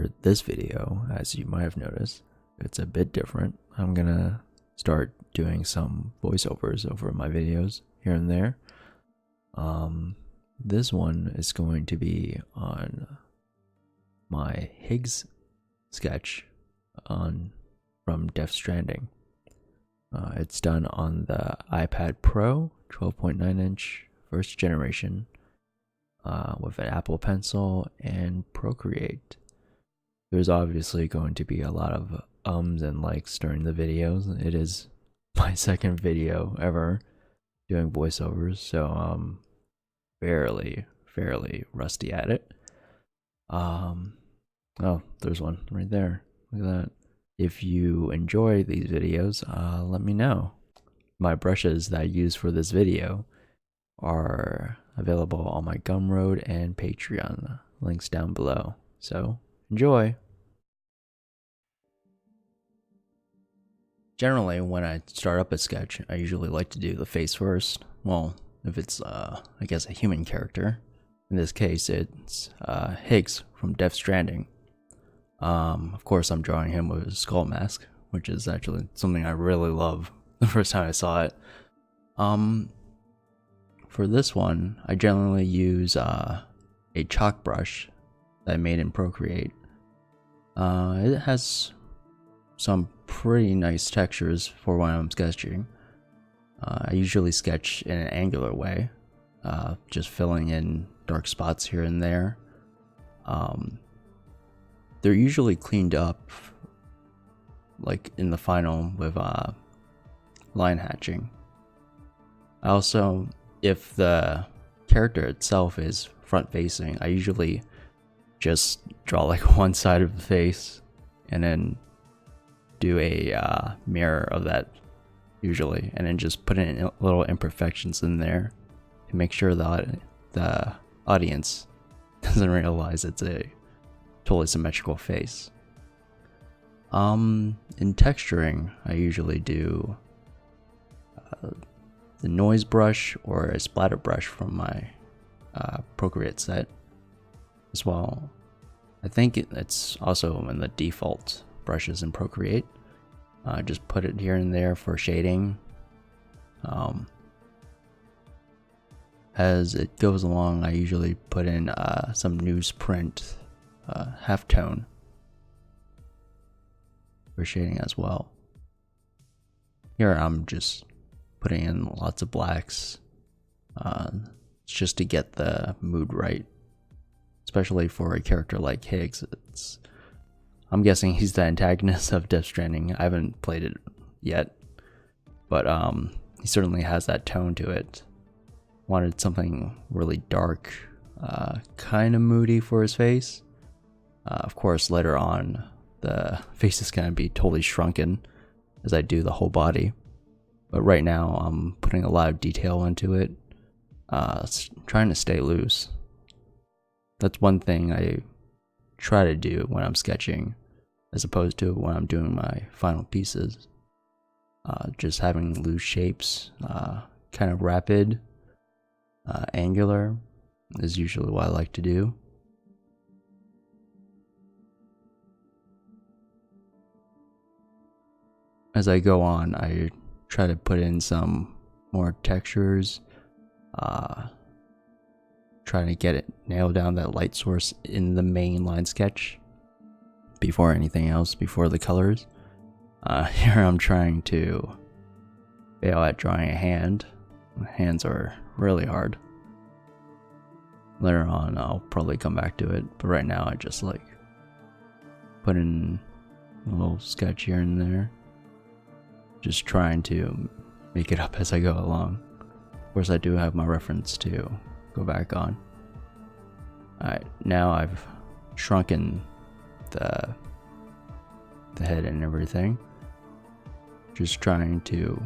for this video, as you might have noticed, it's a bit different. I'm gonna start doing some voiceovers over my videos here and there. This one is going to be on my Higgs sketch from Stranding. It's done on the iPad Pro 12.9-inch first generation with an Apple Pencil and Procreate. There's obviously going to be a lot of ums and likes during the videos. It is my second video ever doing voiceovers, so I'm fairly rusty at it. Oh, there's one right there. Look at that. If you enjoy these videos, let me know. My brushes that I use for this video are available on my Gumroad and Patreon. Links down below. So, enjoy! Generally, when I start up a sketch, I usually like to do the face first. Well, if it's, I guess, a human character. In this case, it's Higgs from Stranding. Of course, I'm drawing him with a skull mask, which is actually something I really love the first time I saw it. For this one, I generally use a chalk brush that I made in Procreate. It has some pretty nice textures for when I'm sketching. I usually sketch in an angular way, just filling in dark spots here and there. They're usually cleaned up like in the final with line hatching. Also, if the character itself is front facing, I usually just draw like one side of the face and then do a mirror of that usually, and then just put in little imperfections in there to make sure that the audience doesn't realize it's a totally symmetrical face. In texturing, I usually do the noise brush or a splatter brush from my Procreate set as well. I think it's also in the default brushes in Procreate. Just put it here and there for shading. As it goes along, I usually put in some newsprint halftone for shading as well. Here I'm just putting in lots of blacks, just to get the mood right, especially for a character like Higgs. I'm guessing he's the antagonist of Stranding. I haven't played it yet, but he certainly has that tone to it. Wanted something really dark, kind of moody for his face. Of course, later on, the face is going to be totally shrunken as I do the whole body. But right now, I'm putting a lot of detail into it, trying to stay loose. That's one thing I try to do when I'm sketching, as opposed to when I'm doing my final pieces. Just having loose shapes, kind of rapid, angular, is usually what I like to do. As I go on, I try to put in some more textures, trying to get it nailed down that light source in the main line sketch before anything else, before the colors. Here I'm trying to fail at drawing a hand. My hands are really hard. Later on I'll probably come back to it, but right now I just like put in a little sketch here and there, just trying to make it up as I go along. Of course, I do have my reference to go back on. Alright, now I've shrunken the head and everything. Just trying to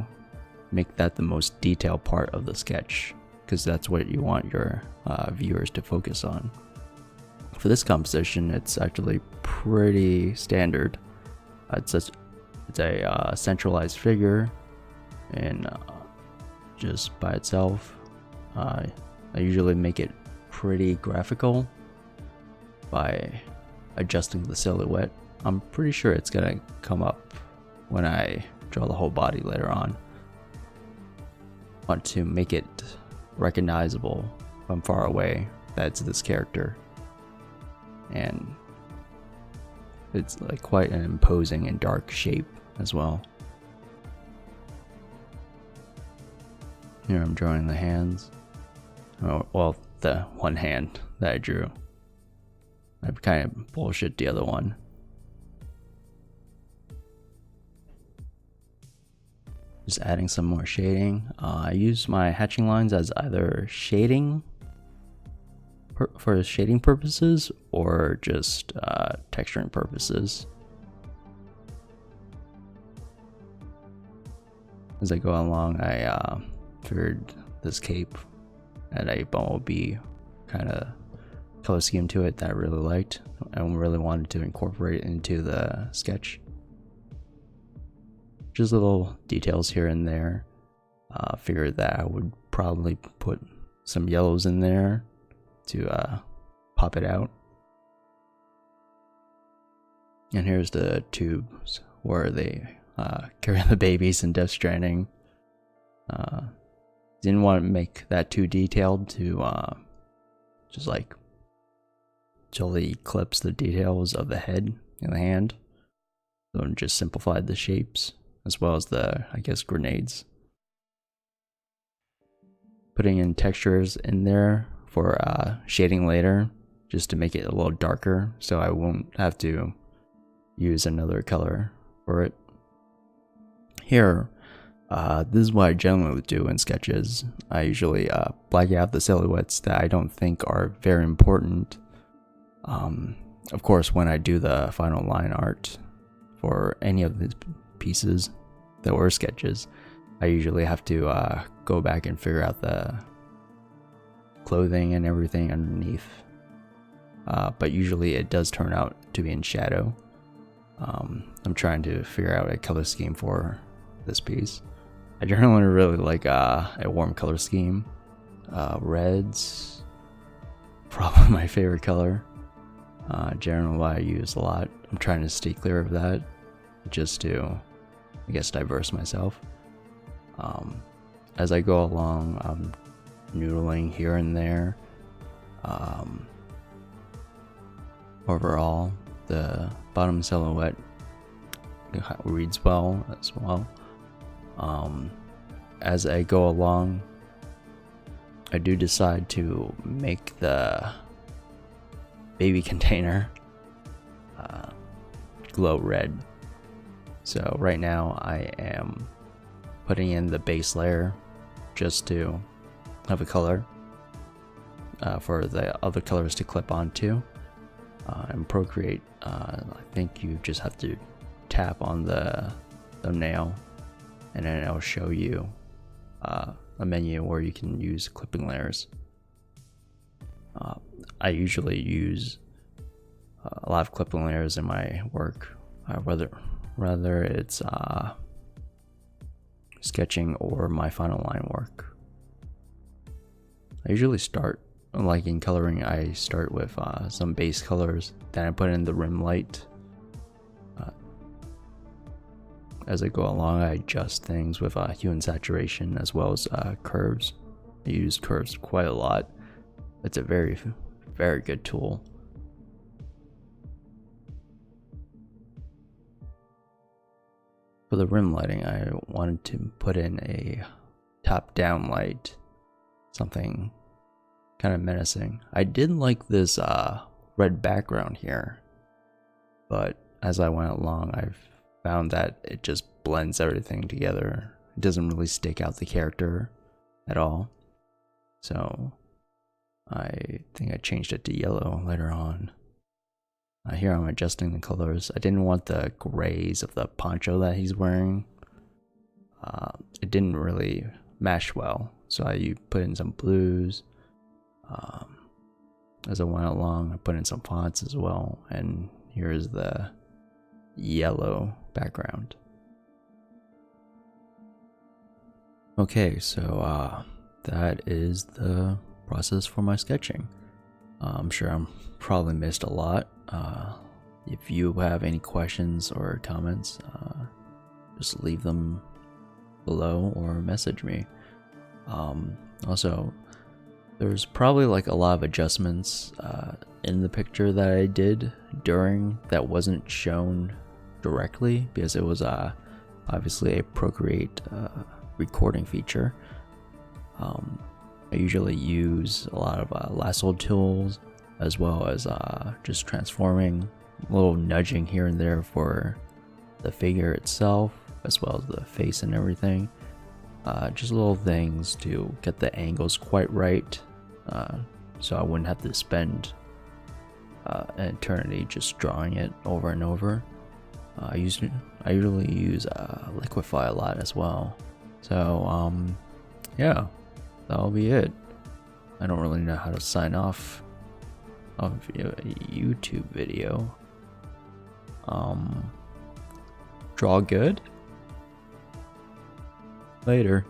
make that the most detailed part of the sketch, because that's what you want your viewers to focus on. For this composition, it's actually pretty standard. It's a centralized figure, and just by itself. I usually make it pretty graphical by adjusting the silhouette. I'm pretty sure it's gonna come up when I draw the whole body later on. Want to make it recognizable from far away that it's this character, and it's like quite an imposing and dark shape as well. Here I'm drawing the hands. Oh, well, the one hand that I drew. I've kind of bullshit the other one. Just adding some more shading. I use my hatching lines as either shading for shading purposes or just texturing purposes. As I go along, I figured this cape had a bumblebee kind of color scheme to it that I really liked and really wanted to incorporate into the sketch. Just little details here and there. Figured that I would probably put some yellows in there to pop it out. And here's the tubes where they carry the babies in Death Stranding. Didn't want to make that too detailed to just like totally eclipse the details of the head and the hand. So it just simplified the shapes as well as the, I guess, grenades. Putting in textures in there for shading later, just to make it a little darker, so I won't have to use another color for it. Here, this is what I generally would do in sketches. I usually black out the silhouettes that I don't think are very important. Of course, when I do the final line art for any of these pieces that were sketches, I usually have to go back and figure out the clothing and everything underneath. But usually it does turn out to be in shadow. I'm trying to figure out a color scheme for this piece. I generally really like a warm color scheme. Red's probably my favorite color. Generally what I use a lot. I'm trying to stay clear of that just to, I guess, diverse myself. As I go along, I'm noodling here and there. Overall, the bottom silhouette reads well as well. As I go along, I do decide to make the baby container glow red. So right now I am putting in the base layer just to have a color for the other colors to clip onto. And Procreate, I think you just have to tap on the thumbnail and then it'll show you a menu where you can use clipping layers. I usually use a lot of clipping layers in my work, whether it's sketching or my final line work. I usually start, like in coloring, I start with some base colors, then I put in the rim light. As I go along, I adjust things with hue and saturation as well as curves. I use curves quite a lot. It's a very, very good tool. For the rim lighting, I wanted to put in a top-down light, something kind of menacing. I did like this red background here, but as I went along, I've found that it just blends everything together. It doesn't really stick out the character at all. So I think I changed it to yellow later on. Here I'm adjusting the colors. I didn't want the grays of the poncho that he's wearing. It didn't really mesh well, so I put in some blues. As I went along, I put in some fonts as well, and here's the yellow background. Okay, so that is the process for my sketching. I'm sure I'm probably missed a lot, If you have any questions or comments, just leave them below or message me. Also, there's probably like a lot of adjustments in the picture that I did during that wasn't shown directly because it was obviously a Procreate recording feature. I usually use a lot of lasso tools as well as just transforming, a little nudging here and there for the figure itself as well as the face and everything. Just little things to get the angles quite right, so I wouldn't have to spend an eternity just drawing it over and over. I usually use Liquify a lot as well. So yeah, that'll be it. I don't really know how to sign off of a YouTube video. Draw good. Later.